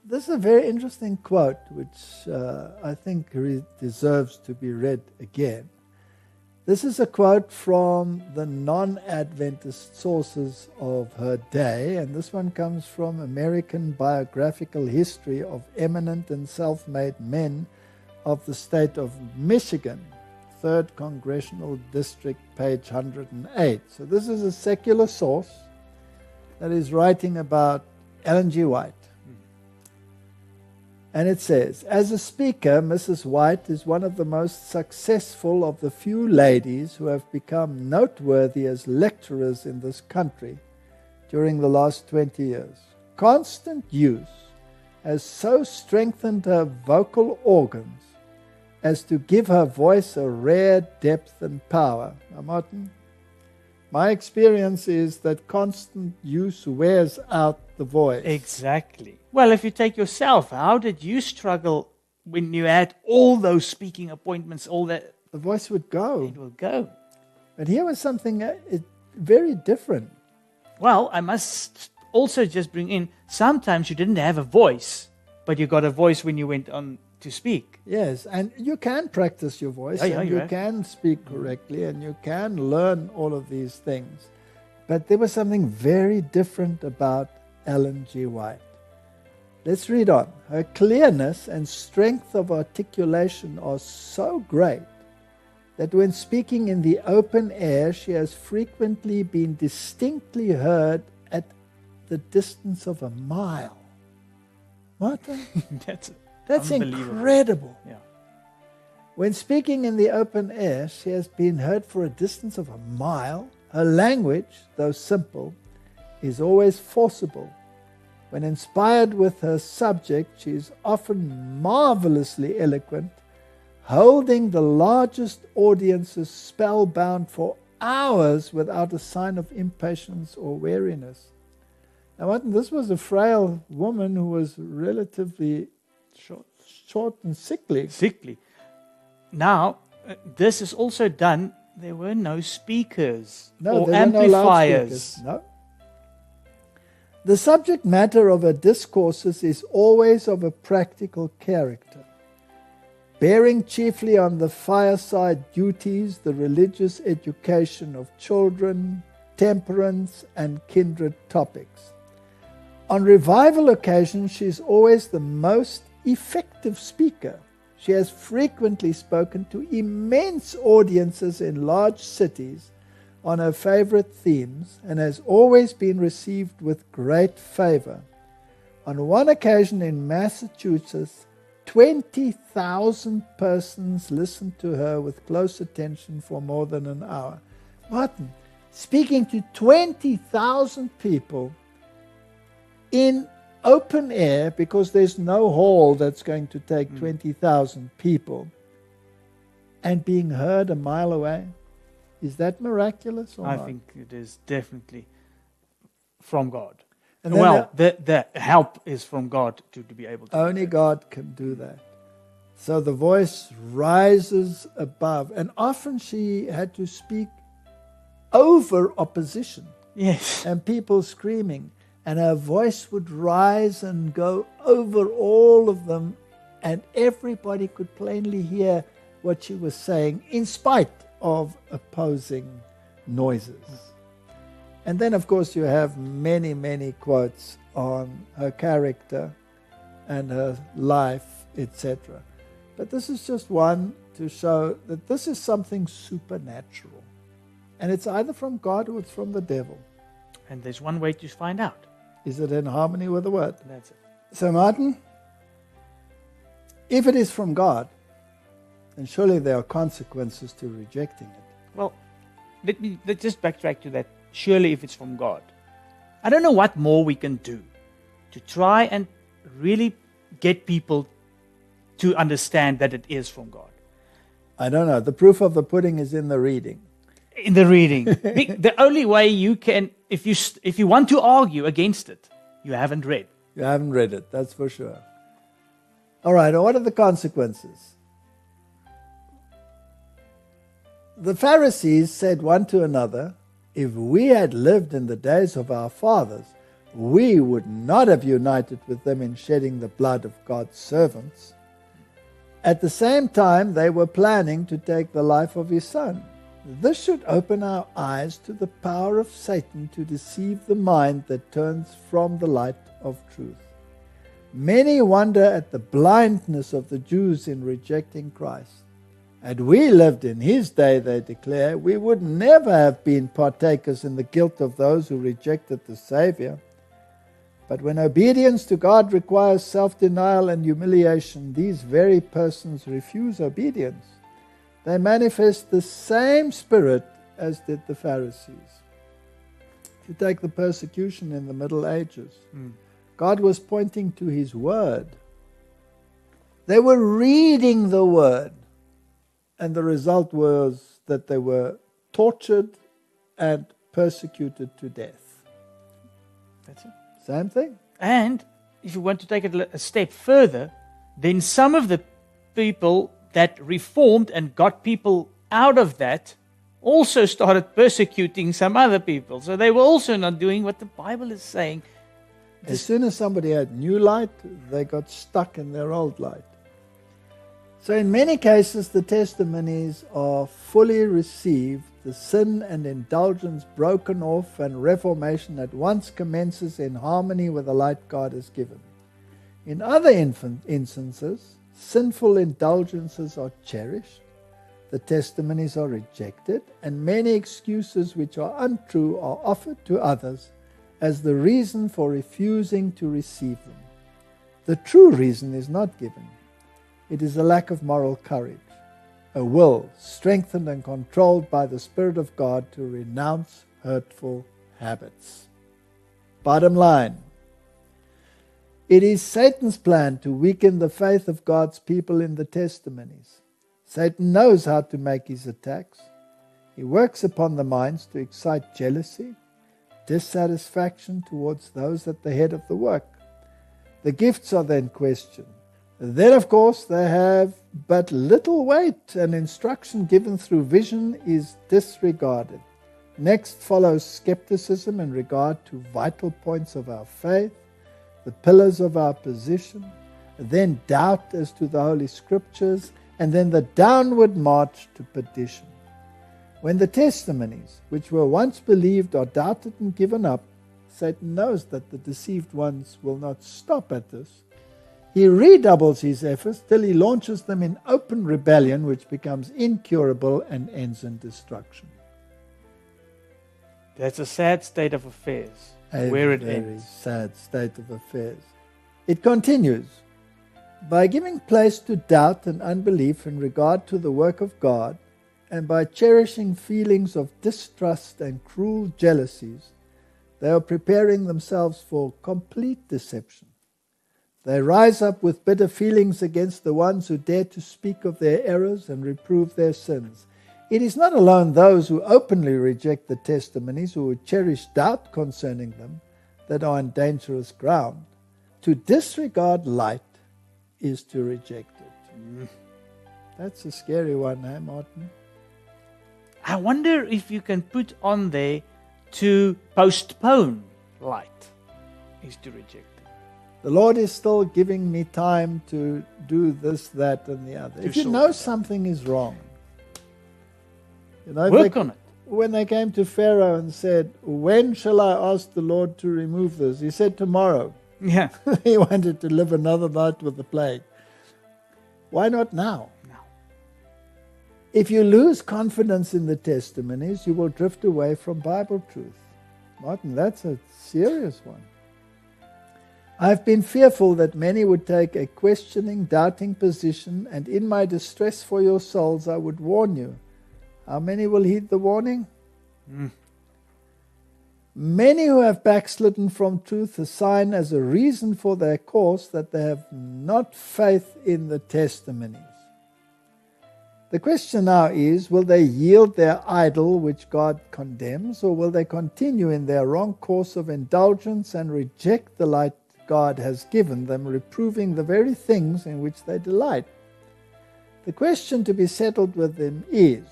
this is a very interesting quote, which I think deserves to be read again. This is a quote from the non-Adventist sources of her day, and this one comes from American Biographical History of Eminent and Self-Made Men of the State of Michigan, 3rd Congressional District, page 108. So this is a secular source that is writing about Ellen G. White. And it says, as a speaker, Mrs. White is one of the most successful of the few ladies who have become noteworthy as lecturers in this country during the last 20 years. Constant use has so strengthened her vocal organs as to give her voice a rare depth and power. Now, Martin, my experience is that constant use wears out the voice. Exactly. Well, if you take yourself, how did you struggle when you had all those speaking appointments, all that? The voice would go. It will go. But here was something very different. Well, I must also just bring in, sometimes you didn't have a voice, but you got a voice when you went on to speak. Yes, and you can practice your voice, and you can speak correctly, and you can learn all of these things. But there was something very different about Ellen G. White. Let's read on. Her clearness and strength of articulation are so great that when speaking in the open air, she has frequently been distinctly heard at the distance of a mile. Martin? That's incredible. Yeah. When speaking in the open air, she has been heard for a distance of a mile. Her language, though simple, is always forcible. When inspired with her subject, she is often marvelously eloquent, holding the largest audiences spellbound for hours without a sign of impatience or weariness. Now, Martin, this was a frail woman who was relatively short and sickly. Now, this is also done. There were no speakers or amplifiers. No loudspeakers. No. The subject matter of her discourses is always of a practical character, bearing chiefly on the fireside duties, the religious education of children, temperance, and kindred topics. On revival occasions, she is always the most effective speaker. She has frequently spoken to immense audiences in large cities on her favorite themes and has always been received with great favor. On one occasion in Massachusetts, 20,000 persons listened to her with close attention for more than an hour. Martin, speaking to 20,000 people in open air, because there's no hall that's going to take 20,000 people, and being heard a mile away. Is that miraculous or not? I think it is definitely from God. And the help is from God to be able to. Only God can do that. So the voice rises above, and often she had to speak over opposition. Yes. And people screaming. And her voice would rise and go over all of them, and everybody could plainly hear what she was saying in spite of opposing noises. And then, of course, you have many, many quotes on her character and her life, etc. But this is just one to show that this is something supernatural. And it's either from God or it's from the devil. And there's one way to find out. Is it in harmony with the word? That's it. So, Martin, if it is from God, then surely there are consequences to rejecting it. Well, let's just backtrack to that. Surely if it's from God. I don't know what more we can do to try and really get people to understand that it is from God. I don't know. The proof of the pudding is in the reading. In the reading. The only way you can, if you want to argue against it, you haven't read. You haven't read it, that's for sure. All right, what are the consequences? The Pharisees said one to another, if we had lived in the days of our fathers, we would not have united with them in shedding the blood of God's servants. At the same time, they were planning to take the life of his son. This should open our eyes to the power of Satan to deceive the mind that turns from the light of truth. Many wonder at the blindness of the Jews in rejecting Christ. Had we lived in his day, they declare, we would never have been partakers in the guilt of those who rejected the Savior. But when obedience to God requires self-denial and humiliation, these very persons refuse obedience. They manifest the same spirit as did the Pharisees. If you take the persecution in the Middle Ages, God was pointing to his word. They were reading the word, and the result was that they were tortured and persecuted to death. That's it. Same thing. And if you want to take it a step further, then some of the people that reformed and got people out of that also started persecuting some other people. So they were also not doing what the Bible is saying. As soon as somebody had new light, they got stuck in their old light. So in many cases, the testimonies are fully received, the sin and indulgence broken off, and reformation at once commences in harmony with the light God has given. In other instances, sinful indulgences are cherished, the testimonies are rejected, and many excuses which are untrue are offered to others as the reason for refusing to receive them. The true reason is not given. It is a lack of moral courage, a will strengthened and controlled by the Spirit of God to renounce hurtful habits. Bottom line, it is Satan's plan to weaken the faith of God's people in the testimonies. Satan knows how to make his attacks. He works upon the minds to excite jealousy, dissatisfaction towards those at the head of the work. The gifts are then questioned. Then, of course, they have but little weight, and instruction given through vision is disregarded. Next follows skepticism in regard to vital points of our faith, the pillars of our position, then doubt as to the Holy Scriptures, and then the downward march to perdition. When the testimonies, which were once believed, are doubted and given up, Satan knows that the deceived ones will not stop at this. He redoubles his efforts till he launches them in open rebellion, which becomes incurable and ends in destruction. That's a sad state of affairs, where it ends. A very sad state of affairs. It continues, by giving place to doubt and unbelief in regard to the work of God, and by cherishing feelings of distrust and cruel jealousies, they are preparing themselves for complete deception. They rise up with bitter feelings against the ones who dare to speak of their errors and reprove their sins. It is not alone those who openly reject the testimonies or who cherish doubt concerning them that are on dangerous ground. To disregard light is to reject it. That's a scary one, eh, Martin? I wonder if you can put on there to postpone light is to reject it. The Lord is still giving me time to do this, that, and the other. If you know something is wrong, work on it. When they came to Pharaoh and said, when shall I ask the Lord to remove this? He said, tomorrow. Yeah. He wanted to live another night with the plague. Why not now? No. If you lose confidence in the testimonies, you will drift away from Bible truth. Martin, that's a serious one. I've been fearful that many would take a questioning, doubting position, and in my distress for your souls, I would warn you. How many will heed the warning? Many who have backslidden from truth assign as a reason for their course that they have not faith in the testimonies. The question now is, will they yield their idol which God condemns, or will they continue in their wrong course of indulgence and reject the light God has given them, reproving the very things in which they delight? The question to be settled with them is,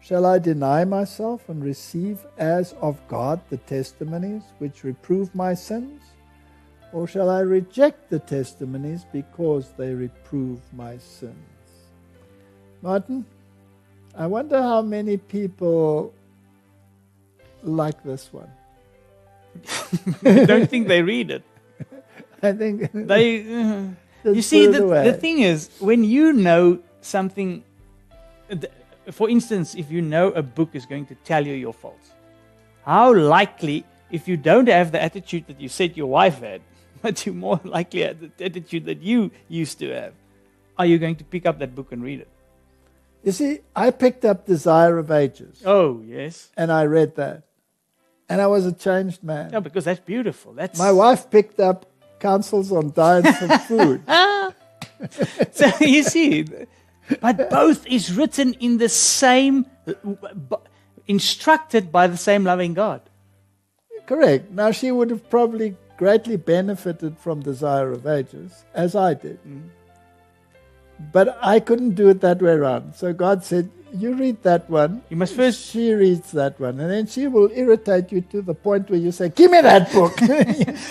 Shall I deny myself and receive as of God the testimonies which reprove my sins? Or shall I reject the testimonies because they reprove my sins? Martin, I wonder how many people like this one. I don't think they read it. I think They, just you see, put it away. the thing is, when you know something, for instance, if you know a book is going to tell you your faults, how likely, if you don't have the attitude that you said your wife had, but you're more likely have the attitude that you used to have, are you going to pick up that book and read it? You see, I picked up Desire of Ages. Oh, yes. And I read that. And I was a changed man. Yeah, because that's beautiful. That's My wife picked up Counsels on Diets and Food. So you see, but both is written in the same, instructed by the same loving God. Correct. Now, she would have probably greatly benefited from Desire of Ages, as I did. But I couldn't do it that way around. So God said, you read that one. You must first. She reads that one. And then she will irritate you to the point where you say, give me that book.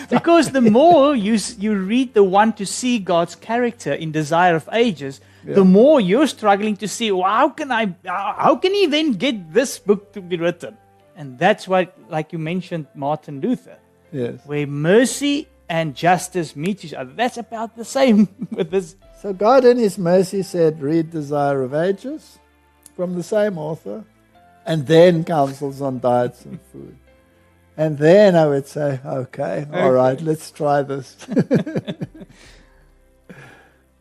Because the more you read the one to see God's character in Desire of Ages, the more you're struggling to see, well, how can he then get this book to be written? And that's why, like you mentioned, Martin Luther, Yes. where mercy and justice meet each other. That's about the same with this. So God in His mercy said, read Desire of Ages from the same author, and then Counsels on Diets and Food. And then I would say, okay, all right, let's try this.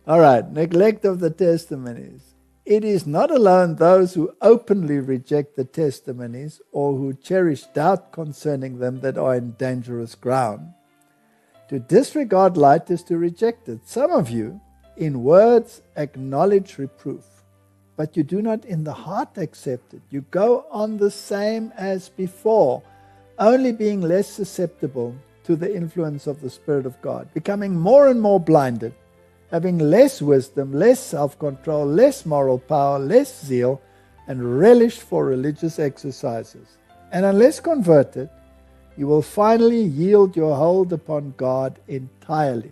All right, neglect of the testimonies. It is not alone those who openly reject the testimonies or who cherish doubt concerning them that are in dangerous ground. To disregard light is to reject it. Some of you, in words, acknowledge reproof, but you do not in the heart accept it. You go on the same as before, only being less susceptible to the influence of the Spirit of God, becoming more and more blinded, having less wisdom, less self-control, less moral power, less zeal, and relish for religious exercises. And unless converted, you will finally yield your hold upon God entirely.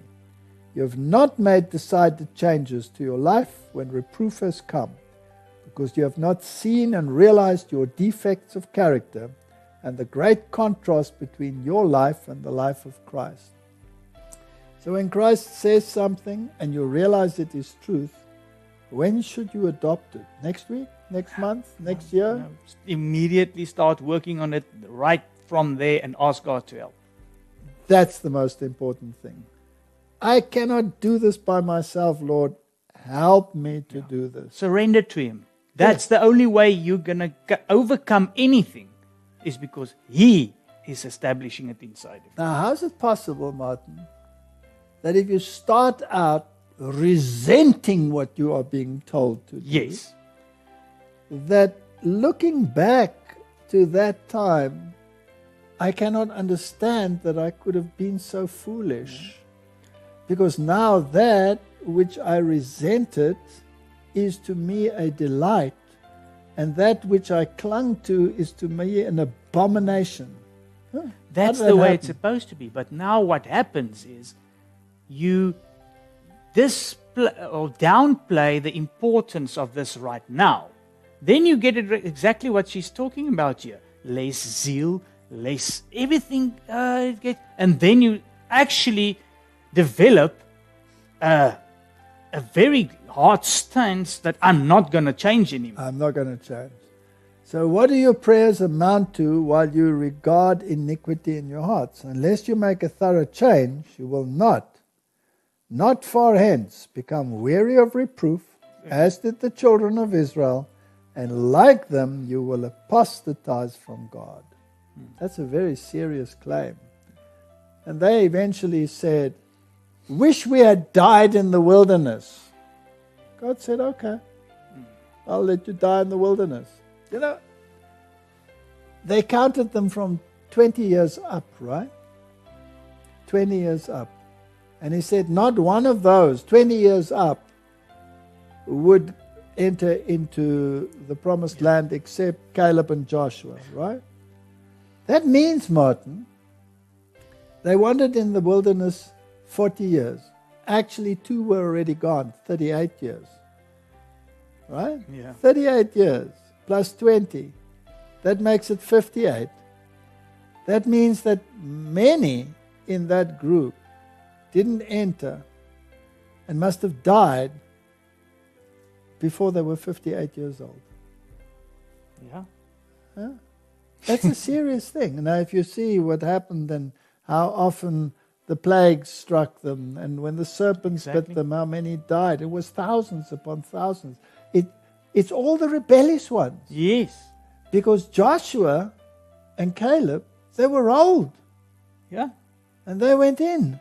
You have not made decided changes to your life when reproof has come, because you have not seen and realized your defects of character and the great contrast between your life and the life of Christ. So when Christ says something and you realize it is truth, when should you adopt it? Next week? Next month? Next year? No, immediately start working on it right from there and ask God to help. That's the most important thing. I cannot do this by myself, Lord. Help me to do this. Surrender to Him. That's the only way you're going to overcome anything, is because He is establishing it inside of you. Now, how is it possible, Martin, that if you start out resenting what you are being told to do, Yes. that looking back to that time, I cannot understand that I could have been so foolish. Because now that which I resented is to me a delight, and that which I clung to is to me an abomination. That's the way it's supposed to be. But now what happens is you display or downplay the importance of this right now. Then you get it exactly what she's talking about here. Less zeal, less everything. And then you actually develop a very hard stance that I'm not going to change anymore. I'm not going to change. So what do your prayers amount to while you regard iniquity in your hearts? Unless you make a thorough change, you will not far hence, become weary of reproof, as did the children of Israel, and like them you will apostatize from God. That's a very serious claim. And they eventually said, wish we had died in the wilderness. God said, okay, I'll let you die in the wilderness. You know, they counted them from 20 years up, right? 20 years up. And He said, not one of those 20 years up would enter into the promised land except Caleb and Joshua, right? That means, Martin, they wandered in the wilderness 40 years. Actually, 2 were already gone, 38 years. Right? Yeah. 38 years plus 20. That makes it 58. That means that many in that group didn't enter and must have died before they were 58 years old. Yeah. Huh? That's a serious thing. Now, if you see what happened and how often the plagues struck them, and when the serpents bit them, how many died. It was thousands upon thousands. It's all the rebellious ones. Yes. Because Joshua and Caleb, they were old. Yeah. And they went in.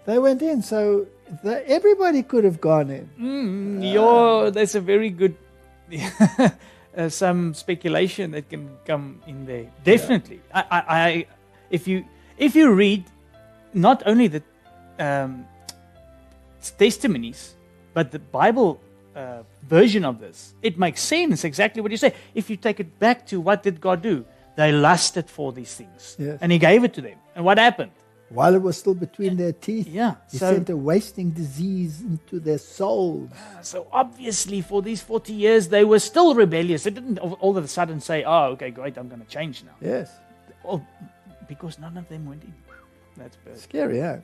They went in. So everybody could have gone in. That's a very good... some speculation that can come in there. Definitely. Yeah. If you read not only the testimonies, but the Bible version of this, it makes sense exactly what you say. If you take it back to what did God do? They lusted for these things. Yes. And He gave it to them. And what happened? While it was still between their teeth, yeah, He sent a wasting disease into their souls. So obviously for these 40 years, they were still rebellious. They didn't all of a sudden say, oh, okay, great, I'm going to change now. Yes. Well, because none of them went in. That's bad. Scary, huh?